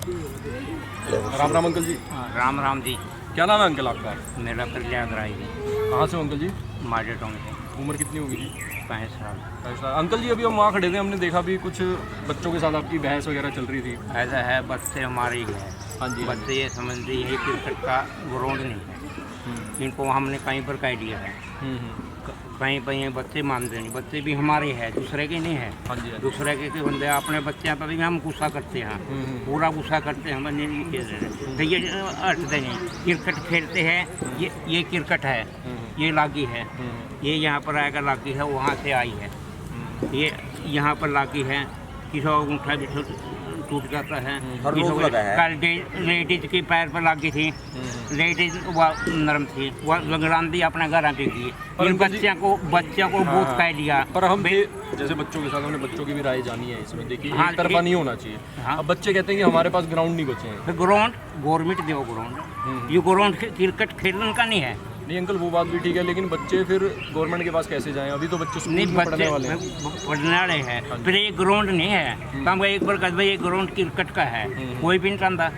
Ram Ram uncle जी। राम राम जी। क्या नाम है अंकल आपका? मेरा प्रहलाद राय जी। कहाँ से हो अंकल जी? माडे टोंग से। उम्र कितनी होगी जी? 65 साल। ऐसा अंकल जी, अभी हम वहाँ खड़े थे, हमने देखा भी कुछ बच्चों के साथ आपकी बहस वगैरह चल रही थी। ऐसा है, बच्चे हमारे ही है। हाँ जी। बच्चे ये समझ लीजिए क्रिकेट का ग्राउंड नहीं है, इनको हमने कहीं पर कह दिया है। कहीं पर ये बच्चे मानते नहीं, बच्चे भी हमारे हैं, दूसरे के नहीं है। हाँ जी। दूसरे के बंदे अपने बच्चे पर भी हम गुस्सा करते हैं, पूरा गुस्सा करते हैं। हम नहीं खेल रहे तो ये हटते नहीं। क्रिकेट खेलते हैं, ये क्रिकेट है, ये लागी है, ये यहाँ पर आएगा लागी है, वहाँ से आई है, ये यहाँ पर लागी है। किसी को अंगूठा भी टूट जाता है। कल लेडीज की पैर पर लागी थी, लेडीज वह नरम थी, वह लंगड़ांदी अपने घर पे की। इन बच्चों को बहुत कह दिया। पर हम जैसे बच्चों के साथ हमने बच्चों की भी राय जानी है इसमें। देखिए, एक तरफा नहीं होना चाहिए। अब बच्चे कहते हैं कि हमारे पास ग्राउंड नहीं बचे हैं। ग्राउंड गवर्नमेंट दो ग्राउंड, ये ग्राउंड क्रिकेट खेलने का नहीं है। नहीं अंकल, वो बात भी ठीक है, लेकिन बच्चे फिर गवर्नमेंट के पास कैसे जाएं? अभी तो बच्चे स्कूल में पढ़ने वाले हैं। पढ़ने वाले हैं, फिर ये ग्राउंड नहीं है। तो हम एक बार कहते ये ग्राउंड क्रिकेट का है, कोई भी नहीं चाहता।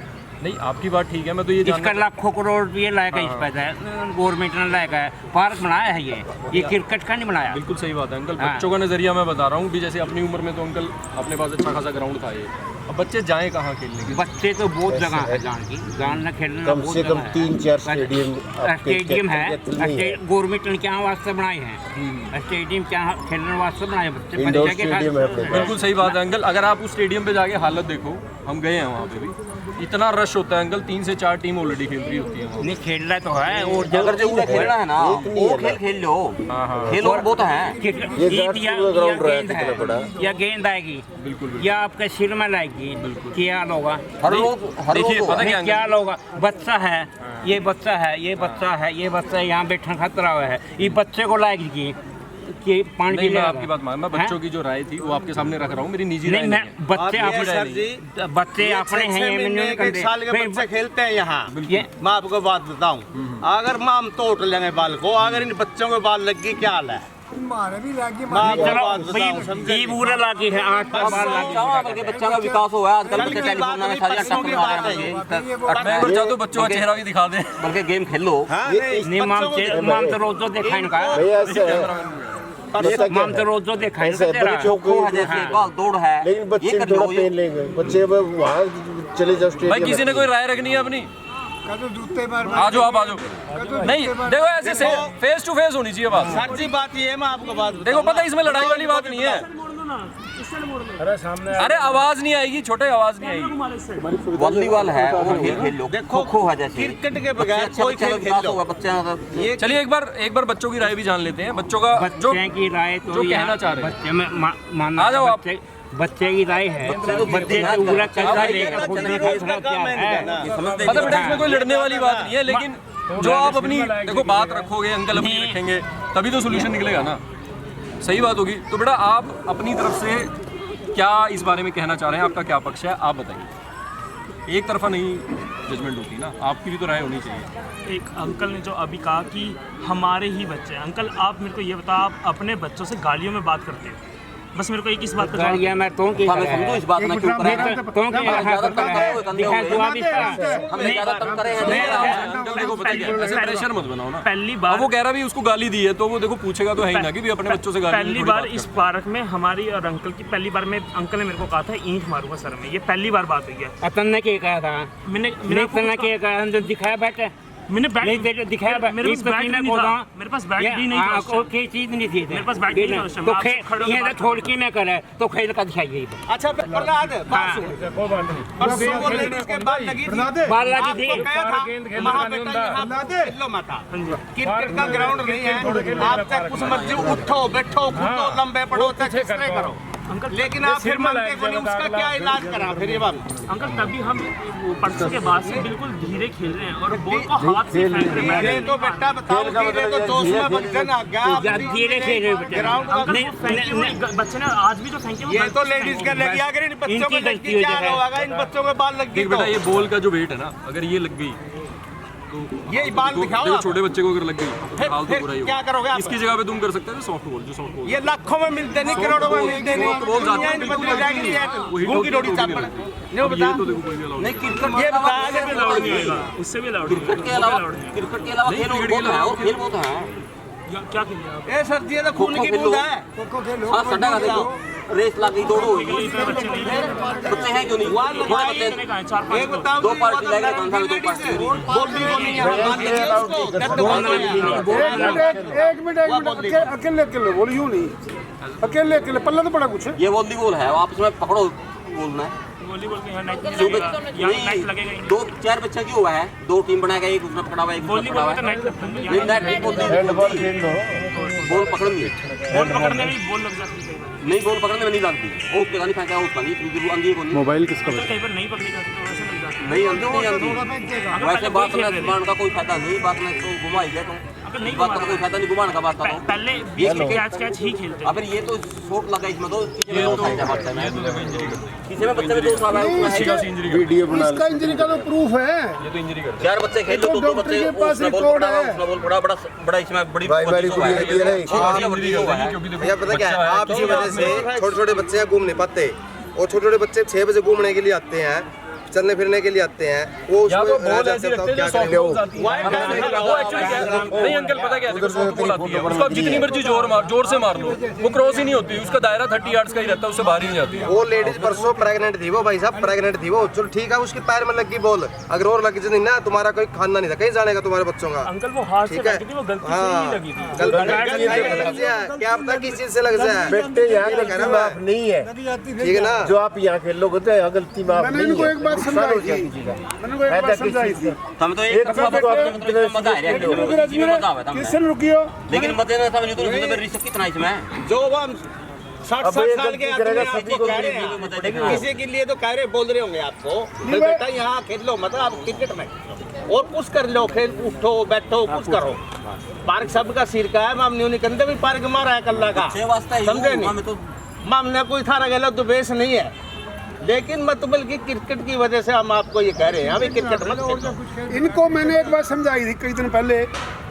नहीं, आपकी बात ठीक है, मैं तो ये इसका लाखों करोड़ रुपये लायक है, इस पैसा गवर्नमेंट ने लायक है। पार्क बनाया है, ये क्रिकेट का नहीं बनाया। बिल्कुल सही बात है अंकल। बच्चों का नजरिया मैं बता रहा हूँ भी, जैसे अपनी उम्र में तो अंकल अपने पास अच्छा खासा ग्राउंड था ये। अब बच्चे जाएं कहाँ खेलने के? बच्चे तो बहुत जगह है जान खेलने, कम से कम 3-4 स्टेडियम है। गवर्नमेंट ने क्या वास्ते बनाए हैं? स्टेडियम क्या खेलने वास्ते बनाए? बच्चे बिल्कुल सही बात है अंकल। अगर आप उस स्टेडियम पे जाके हालत देखो, हम गए हैं वहाँ पे भी, इतना रश होता है अंकल। 3 से 4 टीम ऑलरेडी खेल रही होती है। नहीं खेलना तो है, और अगर जो खेलना है ना वो खेल लो, खेल और वो तो है। या गेंद आएगी, बिल्कुल, या आपके सिर में लाएगी, क्या होगा? देखिए, पता क्या होगा? बच्चा है, ये बच्चा है, ये बच्चा है, ये बच्चा यहाँ बैठा खतरा हुआ है, ये बच्चे को लाएगी कि पानी नहीं, मैं आपकी बात मान, मैं बच्चों की जो राय थी वो आपके सामने रख रहा हूँ, मेरी निजी राय नहीं है। बच्चे अपने हैं, 1 साल के बच्चे खेलते हैं यहाँ। मैं आपको बात बताऊँ, अगर हम तोड़ लेंगे बाल को, अगर इन बच्चों को बाल लग गई, क्या हाल है? पूरा लागी है, 8 बच्चा का विकास हुआ है आजकल। बच्चे टेलीफोन में सारी मैं तो बच्चों का चेहरा भी दिखा दें, बल्कि गेम खेल लो। माम तो रोज देखा इनका, माम तो रोज देखा इनका दौड़ है, लेकिन बच्चे थोड़ा पेन लेंगे। बच्चे वहाँ चले जाओ स्टेडियम। भाई किसी ने कोई राय रखनी है अपनी? आ जाओ, आप आ जाओ। नहीं देखो, ऐसे फेस टू फेस होनी चाहिए बात। सर जी बात ये है, मैं आपको बात देखो, पता है इसमें लड़ाई वाली बात नहीं है। अरे आवाज नहीं आएगी छोटे, आवाज नहीं आएगी। वॉलीबॉल है वो खेल लो, खो है जैसे क्रिकेट के बगैर कोई खेल खेल लो। बच्चे चलिए एक बार बच्चों की राय भी जान लेते हैं। बच्चों का जो राय तो जो कहना चाह रहे हैं, बच्चे में मानना। आ जाओ आप। बच्चे की राय है, बच्चे पूरा चलता रहेगा, खुद में खतरा क्या है? मतलब बेटा इसमें कोई लड़ने वाली बात नहीं है, लेकिन जो आप अपनी देखो बात रखोगे, अंकल अपनी रखेंगे, तभी तो सोल्यूशन निकलेगा ना। सही बात होगी। तो बेटा आप अपनी तरफ से क्या इस बारे में कहना चाह रहे हैं? आपका क्या पक्ष है, आप बताइए। एक तरफा नहीं जजमेंट होती ना, आपकी भी तो राय होनी चाहिए। एक अंकल ने जो अभी कहा कि हमारे ही बच्चे हैं, अंकल आप मेरे को ये बताओ, आप अपने बच्चों से गालियों में बात करते हैं? बस मेरे को एक इस बात का गालियां मैं तो की समझो इस बात में क्यों कर रहे हैं? देखो पता क्या है, ऐसे प्रेशर मत बनाओ ना। पहली बार वो कह रहा भी उसको गाली दी है, तो वो देखो पूछेगा तो है ही ना कि भी अपने बच्चों से गाली। पहली बार इस पार्क में हमारी और अंकल की पहली बार में अंकल ने मेरे को कहा था ईंट मारूंगा सर में, ये पहली बार बात हुई है। अतन ने क्या कहा था? मैंने दिखाया बैठे, मैंने बैट दिखाया, मेरे पास बैट नहीं था, मेरे पास बैट भी नहीं था, कोई चीज नहीं थी, मेरे पास बैट नहीं था। तो खेल छोड़ के मैं करे तो खेल का दिखाइए। अच्छा प्रहलाद, परसों वो लेडीज के बाल लगी थी, बाल लगी थी, क्रिकेट का ग्राउंड नहीं है। आप चाहे कुछ मर्जी उठो, बैठो, कूदो, लंबे पड़ो, चाहे करो, लेकिन आप फिर मानते को नहीं। उसका क्या इलाज करा फिर? ये बात अंकल, तभी हम परसों के बाद से बिल्कुल धीरे खेल रहे हैं और बॉल को हाथ से फेंक रहे हैं। ये तो बेटा बताओ, धीरे तो जोश में बंधन आ गया, धीरे खेल रहे बेटा। ग्राउंड बच्चे ने आज भी जो फेंके, ये तो लेडीज का लगी। अगर इन बच्चों को लगी क्या होगा? इन बच्चों के बाल लग गई। बेटा ये बॉल का जो वेट है ना, अगर ये लग गई ये बात दिखाओ देखो आप। छोटे बच्चे को अगर लग गई हाल तो फिर बुरा ही क्या करोगे आप? इसकी जगह पे तुम कर सकते हो सॉफ्ट बॉल, जो सॉफ्ट बॉल ये लाखों में मिलते नहीं, करोड़ों में मिलते नहीं। सॉफ्ट बॉल जाती है, दुनिया बिल्कुल बदल जाएगी लगती है। नहीं, वही मुंह की डॉक्टर रोटी को भी चापड़। नहीं नहीं अब बता, ये तो देखो कोई भी अलाउ नहीं क्रिकेट ये बता इससे भी अलाउड नहीं होगा, इससे भी अलाउड नहीं क्रिकेट के अलावा खेल बहुत है, और खेल बहुत है। होगा। क्या खेलिए आप? ए सर जी ये तो खून की बूंद है। हाँ सड्डा का देखो, रेस लग गई, दौड़ो इतने बच्चे नहीं हैं। बच्चे हैं क्यों नहीं? वहाँ थोड़े लगाई। बच्चे कहाँ हैं? 4-5 एक बताओ दो कि पार्टी वो लाएंगे, तो कौन सा भी दो लेडीज पार्टी है। बोल भी बोली है, मान लीजिए उसको, दर्द बोल रही है। एक मिनट अकेले अकेले बोल, यूं नहीं अकेले अकेले, पल्ला तो बड़ा कुछ है। ये वॉलीबॉल है, आप इसमें पकड़ो बोलना है। वॉलीबॉल के यहाँ नेट नहीं लगेगा, यहाँ नेट लगेगा ही नहीं। दो चार बच्चे क्यों हुआ है, दो टीम बनाएगा, एक उसमें पकड़ा हुआ है, एक उसमें पकड़ा वॉलीबॉल हुआ में तो है। नेट लगता है, नहीं नेट नहीं बोलती, हैंडबॉल खेल लो। बॉल पकड़नी बॉल पकड़ने में बॉल लग जाती है कई बार। नहीं, बॉल पकड़ने में नहीं लगती, वो उसके नहीं फेंका, उसका नहीं अंगी को नहीं, मोबाइल किसका तो कई बार नहीं पकड़ी जाती तो वैसे लग जाती है। नहीं अंगी वैसे बात में घुमाने का कोई फायदा नहीं, बात में तो घुमा ही गया तुम, अगर नहीं बात का कोई फायदा नहीं, घुमाने का बात का तो। पहले 20 कैच ही खेलते अब ये तो शॉट लगा इसमें, तो किसी में दो साइड है बात है, किसी में बच्चे में दो साल है, किसी का इंजरी वीडियो बना इसका इंजरी का तो प्रूफ है। ये तो इंजरी करते चार बच्चे खेल लो, तो तो दो डॉक्टर बच्चे के पास उसमें बॉल रिकॉर्ड पकड़ा हुआ, है। उसमें बॉल पड़ा बड़ा इसमें बड़ी भाई मेरी हुआ है। कुड़ी है नहीं। क्योंकि देखो भैया पता क्या है, बच्चा आप इसी वजह से छोटे छोटे बच्चे घूम नहीं पाते, और छोटे छोटे बच्चे 6 बजे घूमने के लिए आते हैं, चलने फिरने के लिए आते हैं, वो या तो उसमें रह बॉल जाते ऐसी हैं, रखते तो हैं क्या जो सॉफ्ट करेंगे वो? बॉल आती है वो एक्चुअली क्या है, नहीं अंकल पता क्या है, देखो सॉफ्ट बॉल आती है उसको आप जितनी मर्जी जोर से मार लो वो क्रॉस ही नहीं होती, उसका दायरा 30 यार्ड्स का ही रहता है, उससे बाहर ही नहीं जाती है। वो लेडीज परसों प्रेग्नेंट थी, वो भाई साहब प्रेग्नेंट थी वो, चलो ठीक है, उसके पैर में लगी बॉल, अगर और लगी नहीं ना, तुम्हारा कोई खाना नहीं था, कहीं जाने का तुम्हारे बच्चों का। अंकल वो हाथ से ठीक है, लगी थी, वो गलती से हाँ, नहीं लगी थी। लग जाए, क्या पता किस चीज से लग जाए। बेटे यहाँ गलती माफ नहीं है, ठीक है ना, जो आप यहाँ खेल लोगे तो यहाँ गलती माफ नहीं है। मैंने एक बात समझाई हम तो एक तरफा मजा आ रहा है, इसी में मजा आवे था किशन रुकियो। लेकिन मजे ना समझ तो उसमें रिस्क कितना इसमें, जो वो हम 60 साल के आदमी आपको कह रहे हैं, किसी के लिए तो कह रहे बोल रहे होंगे आपको भाई बेटा यहाँ खेल लो, मतलब आप क्रिकेट में और कुछ कर लो, खेल उठो बैठो कुछ करो। पार्क सबका सिर का है, माम नहीं कंधे भी पार्क मारा है कल्ला का, समझे नहीं, मामने कोई थारा गया तो बेस नहीं है, लेकिन मतलब की क्रिकेट की वजह से हम आपको ये कह रहे हैं अभी क्रिकेट मत खेलो। इनको मैंने एक बात समझाई थी कई दिन पहले,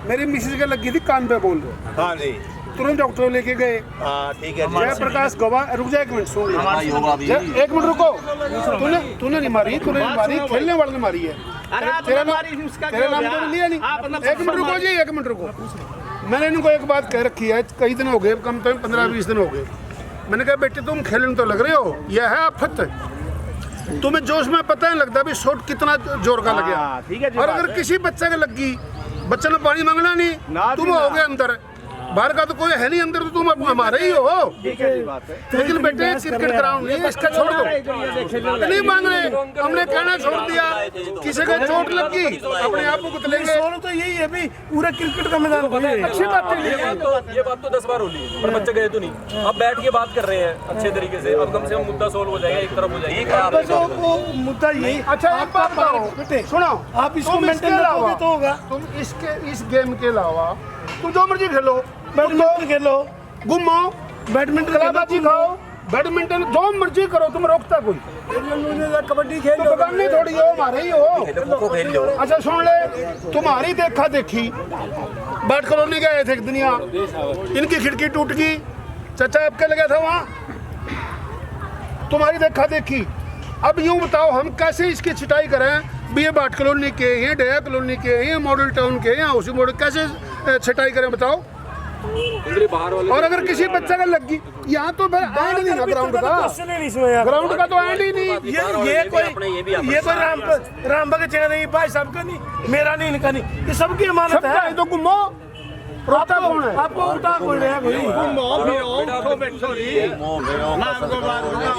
मेरी मिसेज के लगी थी कान पे बोल रहे, हाँ जी, तुरंत डॉक्टर लेके गए। हाँ ठीक है, जय प्रकाश गवाह, रुक जा एक मिनट, सुन ले, एक मिनट रुको, तूने नहीं मारी, तूने नहीं मारी, खेलने वाले ने मारी है। तेरा नाम तो लिया नहीं, एक मिनट रुको जी, एक मिनट रुको। मैंने इनको एक बात कह रखी है, कई दिन हो गए, कम से कम 15-20 दिन हो गए, मैंने कहा बेटे तुम खेलने तो लग रहे हो, यह है आफत, तुम्हें जोश में पता नहीं लगता भी शॉट कितना जोर का लगे, ठीक है जी, और अगर किसी बच्चे के लगी, बच्चे ने पानी मांगना नहीं, तुम हो गए अंदर, बाहर का तो कोई है नहीं अंदर, तो तुम हमारे ही हो। लेकिन बेटे क्रिकेट ग्राउंड नहीं, इसका छोड़ दो, नहीं मान रहे, हमने कहना छोड़ दिया, किसी का चोट लगी अपने आप को कुतलेंगे, तो यही है भी पूरा क्रिकेट का मैदान, अच्छी बात है। ये बात तो 10 बार हो ली, पर बच्चे गए तो नहीं, अब बैठ के बात कर रहे हैं अच्छे तरीके से, अब कम से कम मुद्दा सोल्व हो जाएगा, एक तरफ हो जाएगा। मुद्दा यही, अच्छा एक बात बताओ, सुनो, आप इसको मेंटेन रखोगे तो होगा, तुम इस गेम के अलावा तुम जो मर्जी खेलो, बैडमिंटन खेलो, घूमो, बैडमिंटन कलाबाजी खाओ, बैडमिंटन जो मर्जी करो, तुम रोकता कोई, कबड्डी खेल लो, नहीं थोड़ी हो, हमारे ही हो। अच्छा सुन ले, तुम्हारी देखा देखी बाट कॉलोनी गए थे एक दुनिया, इनकी खिड़की टूट गई, चाचा आपके लगा था वहाँ, तुम्हारी देखा देखी। अब यूं बताओ हम कैसे इसकी छिटाई करें भी, ये बाट कॉलोनी के हैं, डया कॉलोनी के हैं, मॉडल टाउन के हैं, उसी मॉडल, कैसे छिटाई करें बताओ। और अगर किसी बच्चे का लगी, यहाँ तो एंड नहीं ना ग्राउंड का, ग्राउंड का तो एंड ही नहीं, ये कोई राम भगत नहीं, भाई साहब का नहीं, मेरा नहीं, इनका नहीं, ये सबकी अमानत है, तो घूमो, रोता कौन है आपको, उठा कौन है भाई,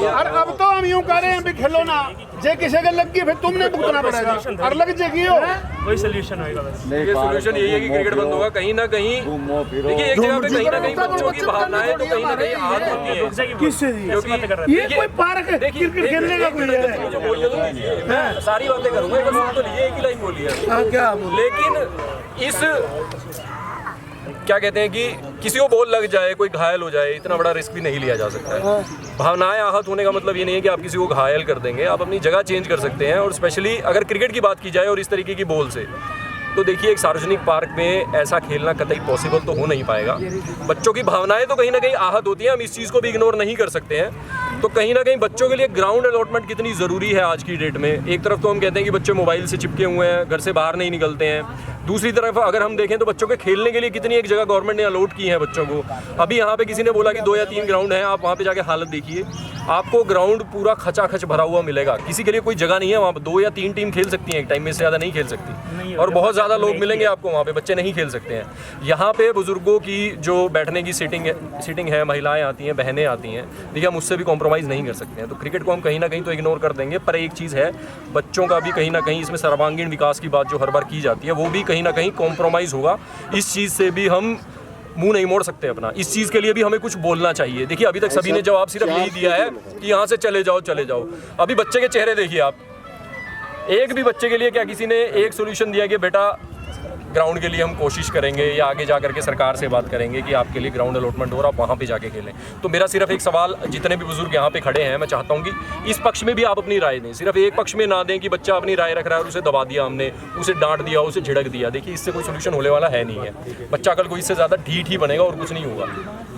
और अब तो हम यूं कह रहे हैं भी खेलो ना, जे किसी के लग गई फिर तुमने भुगतना पड़ेगा, और लग जाएगी हो, वही सोल्यूशन होएगा बस। ये सोल्यूशन यही है कि क्रिकेट बंद होगा कहीं ना कहीं, देखिए एक जगह पे कहीं ना कहीं बच्चों की भावनाएं तो कहीं ना कहीं आहत होती है, किससे ये कोई पार्क है क्रिकेट खेलने का कोई है, जो बोलिए तो लीजिए, सारी बातें करूंगा, एक बार सुन तो लीजिए, एक ही लाइन बोली है क्या, लेकिन इस क्या कहते हैं कि किसी को बॉल लग जाए, कोई घायल हो जाए, इतना बड़ा रिस्क भी नहीं लिया जा सकता है। भावनाएं आहत होने का मतलब ये नहीं है कि आप किसी को घायल कर देंगे, आप अपनी जगह चेंज कर सकते हैं, और स्पेशली अगर क्रिकेट की बात की जाए और इस तरीके की बॉल से, तो देखिए एक सार्वजनिक पार्क में ऐसा खेलना कतई पॉसिबल तो हो नहीं पाएगा। बच्चों की भावनाएं तो कहीं ना कहीं आहत होती हैं, हम इस चीज़ को भी इग्नोर नहीं कर सकते हैं। तो कहीं ना कहीं बच्चों के लिए ग्राउंड अलॉटमेंट कितनी ज़रूरी है आज की डेट में। एक तरफ तो हम कहते हैं कि बच्चे मोबाइल से चिपके हुए हैं, घर से बाहर नहीं निकलते हैं, दूसरी तरफ अगर हम देखें तो बच्चों के खेलने के लिए कितनी एक जगह गवर्नमेंट ने अलॉट की है बच्चों को। अभी यहाँ पे किसी ने बोला कि 2 या 3 ग्राउंड हैं, आप वहाँ पे जाके हालत देखिए, आपको ग्राउंड पूरा खचाखच भरा हुआ मिलेगा। किसी के लिए कोई जगह नहीं है वहाँ पे, 2 या 3 टीम खेल सकती हैं एक टाइम में, से ज़्यादा नहीं खेल सकती, और बहुत ज़्यादा लोग मिलेंगे आपको वहाँ पे, बच्चे नहीं खेल सकते हैं। यहाँ पे बुजुर्गों की जो बैठने की सीटिंग है, महिलाएं आती हैं, बहनें आती हैं, देखिए हम उससे भी कॉम्प्रोमाइज़ नहीं कर सकते हैं। तो क्रिकेट को हम कहीं ना कहीं तो इग्नोर कर देंगे, पर एक चीज़ है, बच्चों का भी कहीं ना कहीं इसमें सर्वांगीण विकास की बात जो हर बार की जाती है वो भी कहीं ना कहीं कॉम्प्रोमाइज़ होगा। इस चीज़ से भी हम मुंह नहीं मोड़ सकते अपना, इस चीज़ के लिए भी हमें कुछ बोलना चाहिए। देखिए अभी तक सभी ने जवाब सिर्फ यही दिया है कि यहाँ से चले जाओ चले जाओ। अभी बच्चे के चेहरे देखिए आप, एक भी बच्चे के लिए क्या किसी ने एक सोल्यूशन दिया कि बेटा ग्राउंड के लिए हम कोशिश करेंगे या आगे जा करके सरकार से बात करेंगे कि आपके लिए ग्राउंड अलॉटमेंट हो रहा, आप वहाँ पे जाके खेलें। तो मेरा सिर्फ एक सवाल, जितने भी बुजुर्ग यहाँ पे खड़े हैं, मैं चाहता हूँ कि इस पक्ष में भी आप अपनी राय दें, सिर्फ एक पक्ष में ना दें कि बच्चा अपनी राय रख रहा है और उसे दबा दिया हमने, उसे डांट दिया, उसे झिड़क दिया। देखिए इससे कोई सोल्यूशन होने वाला है नहीं है। बच्चा कल को इससे ज़्यादा ढीठ ही बनेगा और कुछ नहीं होगा,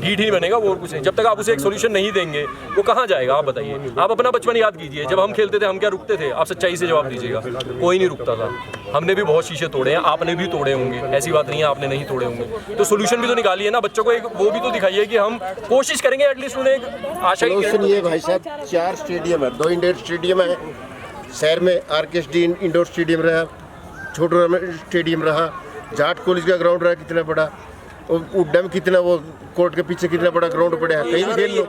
ढीठ ही बनेगा वो और कुछ नहीं। जब तक आप उसे एक सोल्यूशन नहीं देंगे वो कहाँ जाएगा आप बताइए। आप अपना बचपन याद कीजिए, जब हम खेलते थे हम क्या रुकते थे? आप सच्चाई से जवाब दीजिएगा, कोई नहीं रुकता था। हमने भी बहुत शीशे तोड़े हैं, आपने भी तोड़े होंगे, ऐसी बात नहीं है आपने नहीं तोड़े होंगे। तो सोल्यूशन भी तो निकालिए ना, बच्चों को एक वो भी तो दिखाइए कि हम कोशिश करेंगे, एटलीस्ट उन्हें एक आशा की। सोल्यूशन ये भाई साहब, 4 स्टेडियम है, 2 इंडोर स्टेडियम है शहर में, RKSD इंडोर स्टेडियम रहा, छोटा स्टेडियम रहा, जाट कॉलेज का ग्राउंड रहा कितना बड़ा, और उड्डम कितना, वो कोर्ट के पीछे कितना बड़ा ग्राउंड पड़ा है, कहीं भी खेल लो,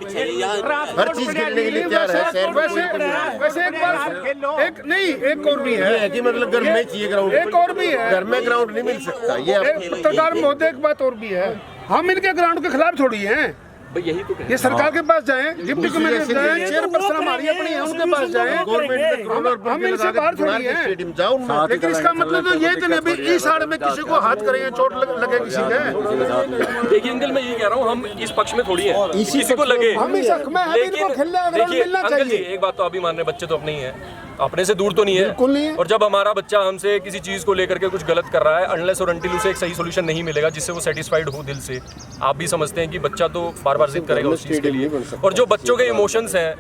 हर चीज खेलने के लिए तैयार है शहर में। वैसे एक बात, एक नहीं एक और भी है कि मतलब घर में चाहिए ग्राउंड, एक और भी है, घर में ग्राउंड नहीं मिल सकता। ये एक पत्रकार महोदय एक बात और भी है, हम इनके ग्राउंड के खिलाफ थोड़ी हैं। यही तो ये सरकार के पास जाएं, डिप्टी कमिश्नर जाएं, चेयरपर्सन हमारी अपनी है उनके पास जाएं, हम इनसे बाहर थोड़ी हैं। स्टेडियम जाओ ना, लेकिन इसका मतलब तो ये तो नहीं भी इस आड़ में किसी को हाथ करेंगे, चोट लगे किसी के। देखिए अंकल मैं ये कह रहा हूँ, हम इस पक्ष में थोड़ी हैं, किसी को लगे, हम इस हक में हैं, इनको खेलने का देखिए मिलना अंकल जी चाहिए। एक बात तो आप भी मान रहे हैं, बच्चे तो अपने ही हैं, अपने से दूर तो नहीं है, बिल्कुल नहीं है। और जब हमारा बच्चा हमसे किसी चीज़ को लेकर के कुछ गलत कर रहा है, अनलेस और अनटिल उसे एक सही सोल्यूशन नहीं मिलेगा जिससे वो सेटिस्फाइड हो दिल से, आप भी समझते हैं कि बच्चा तो बार बार जिद करेगा उस चीज़ के लिए। और जो बच्चों के इमोशंस हैं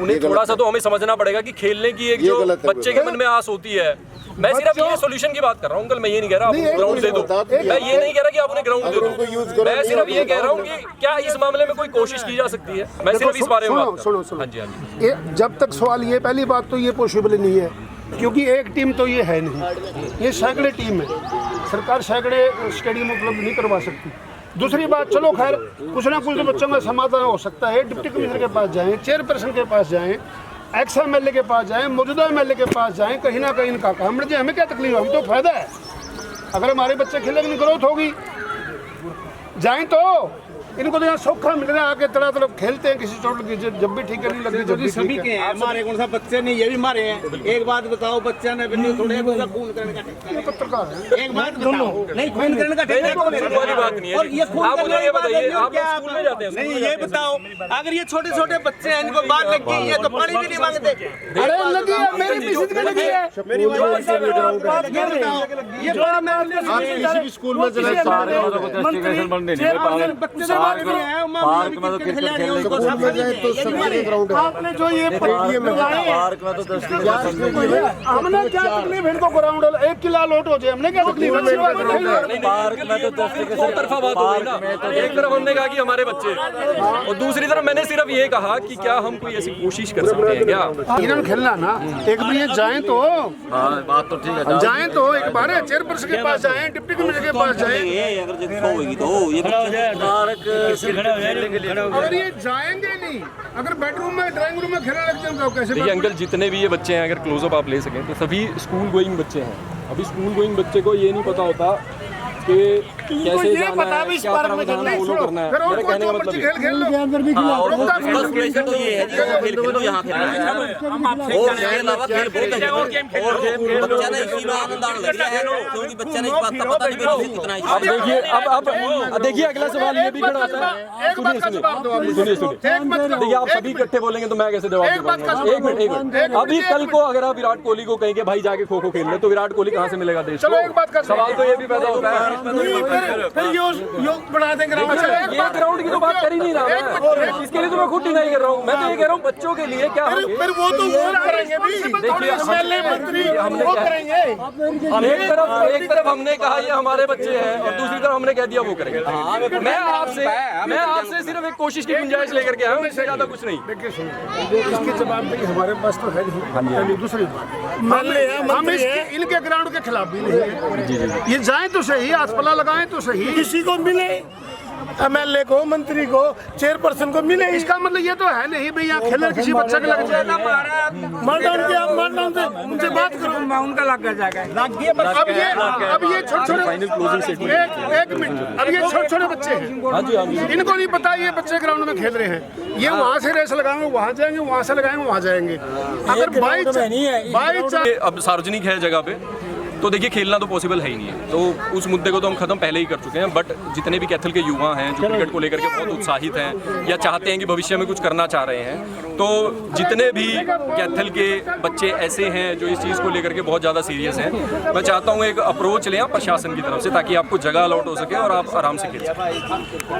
उन्हें थोड़ा सा तो हमें समझना पड़ेगा कि खेलने की एक जो बच्चे के मन में आस होती है। मैं सिर्फ ये सोल्यूशन की बात कर रहा हूँ अंकल, मैं ये नहीं कह रहा आप ग्राउंड दे दो, मैं ये नहीं कह रहा कि आप उन्हें ग्राउंड दे दो, मैं सिर्फ ये कह रहा हूँ कि क्या इस मामले में कोई कोशिश की जा सकती है। मैं सिर्फ इस बारे में बात कर रहा हूँ। सुनो हाँ जी, हाँ जी। जब तक सवाल ये, पहली बात तो ये पॉसिबल नहीं है क्योंकि एक टीम तो ये है नहीं, ये सैकड़े टीम है, सरकार सैकड़े स्टेडियम उपलब्ध नहीं करवा सकती। दूसरी बात, चलो खैर कुछ ना कुछ तो बच्चों का समाधान हो सकता है, डिप्टी कमिश्नर के पास जाएं, चेयरपर्सन के पास जाएं, एक्स MLA के पास जाएं, मौजूदा MLA के पास जाएं, कहीं ना कहीं इनका काम रहे। हमें क्या तकलीफ है, हम तो फायदा है, अगर हमारे बच्चे खेलेंगे ग्रोथ होगी, जाएं तो इनको तो यहाँ सौखा मिल रहा है, आके तड़ा तड़प खेलते हैं, किसी चोट लगी जब भी ठीक है, नहीं लगी जब भी सभी ठीक के है। हैं, हमारे कौन सा बच्चे ने ये भी मारे हैं। एक बात बताओ, बच्चा ने बिल्ली थोड़े बहुत खून करने का ठेका ये पत्रकार है। एक बात बताओ, नहीं खून करने का ठेका कौन है? वाली बात नहीं है। और ये खून आप करने मुझे ये की बात बताइए, है, आप क्या स्कूल में जाते हैं? नहीं ये बताओ, अगर ये छोटे छोटे बच्चे हैं, इनको बात लग गई, ये तो पानी भी नहीं मांगते। अरे लगी है, मेरी मिसेज में लगी है, ये बड़ा मैं किसी भी स्कूल में चले पार्क में तो क्रिकेट खेलने को में जाए तो सब जगह ग्राउंड है। आपने जो ये पार्क में तो 10 हमने क्या तकलीफ है, इनको ग्राउंड 1 किला लौट हो जाए, हमने क्या तकलीफ है? पार्क में तो दो तरफा बात हो गई ना, एक तरफ हमने कहा कि हमारे बच्चे, और दूसरी तरफ मैंने सिर्फ ये कहा कि क्या हम कोई ऐसी कोशिश कर सकते हैं क्या? इन्होंने खेलना ना, एक बार ये जाएं तो, बात तो ठीक है, जाएं तो एक बार चेयरपर्सन के पास जाएं, डिप्टी कमिश्नर के पास जाएं, अगर जिसको होगी तो ये अगर ये जाएंगे नहीं, अगर बेडरूम में ड्राइंग रूम में खेलने लग जाएंगे तो कैसे? देखिए अंकल, जितने भी ये बच्चे हैं, अगर क्लोजअप आप ले सकें तो सभी स्कूल गोइंग बच्चे हैं। अभी स्कूल गोइंग बच्चे को ये नहीं पता होता कि कैसे ये जाना पता है, भी इस क्या बारे में प्रावधान नहीं फॉलो करना है। फिर और मेरे कोई कहने का जो मतलब मर्जी ये। खेल खेल लो हाँ, और बस क्वेश्चन तो ये है जी, वो खेल खेलो यहाँ खेलना है और इसके अलावा खेल बहुत है और बच्चा ने इसी में आनंद आने लग गया है क्योंकि बच्चा ने इस बात का पता नहीं मेरे से कितना अब देखिए, अब देखिए अगला सवाल ये भी खड़ा होता है। सुनिए देखिए, आप सभी इकट्ठे बोलेंगे तो मैं कैसे जवाब दे पाऊंगा। एक मिनट अभी कल को अगर आप विराट कोहली को कहेंगे भाई जाके खो खो खेल ले, तो विराट कोहली कहाँ से मिलेगा देश को? सवाल तो ये भी पैदा होता है। फिर योग बढ़ा देंगे ये ग्राउंड की तो बात कर ही नहीं रहा मैं, इसके लिए तो मैं खुद डिनाई कर रहा हूँ। मैं तो ये कह रहा हूँ बच्चों के लिए क्या फिर वो तो वो करेंगे भी देखिए, एमएलए मंत्री वो करेंगे एक तरफ हमने कहा ये हमारे बच्चे हैं और दूसरी तरफ हमने कह दिया वो करेंगे। मैं आपसे सिर्फ एक कोशिश की गुंजाइश लेकर के आया हूँ, इससे ज्यादा कुछ नहीं। इसकी जवाबदेही हमारे पास तो है नहीं। दूसरी बात हम इनके ग्राउंड के खिलाफ भी नहीं है। ये जाए तो सही, आसपला लगाएं तो सही, किसी को मिले एमएलए को, मंत्री को, चेयरपर्सन को मिले। इसका मतलब ये तो है नहीं भाई यहाँ खेलने किसी बच्चे को लग जाएगा। मारडाउन के आप मारडाउन से उनसे बात करो, उनका लग जाएगा। अब ये छोटे एक मिनट, अब ये छोटे बच्चे हैं, इनको नहीं पता ये बच्चे ग्राउंड में खेल रहे हैं। ये वहाँ से रेस लगाएंगे वहाँ जाएंगे, वहाँ से लगाएंगे वहाँ जाएंगे। अगर बाई अब सार्वजनिक है जगह पे तो देखिए खेलना तो पॉसिबल है ही नहीं है, तो उस मुद्दे को तो हम खत्म पहले ही कर चुके हैं। बट जितने भी कैथल के युवा हैं जो क्रिकेट को लेकर के बहुत उत्साहित हैं या चाहते हैं कि भविष्य में कुछ करना चाह रहे हैं, तो जितने भी कैथल के बच्चे ऐसे हैं जो इस चीज़ को लेकर के बहुत ज़्यादा सीरियस हैं, मैं चाहता हूँ एक अप्रोच लें प्रशासन की तरफ से ताकि आपको जगह अलॉट हो सके और आप आराम से खेल सकें।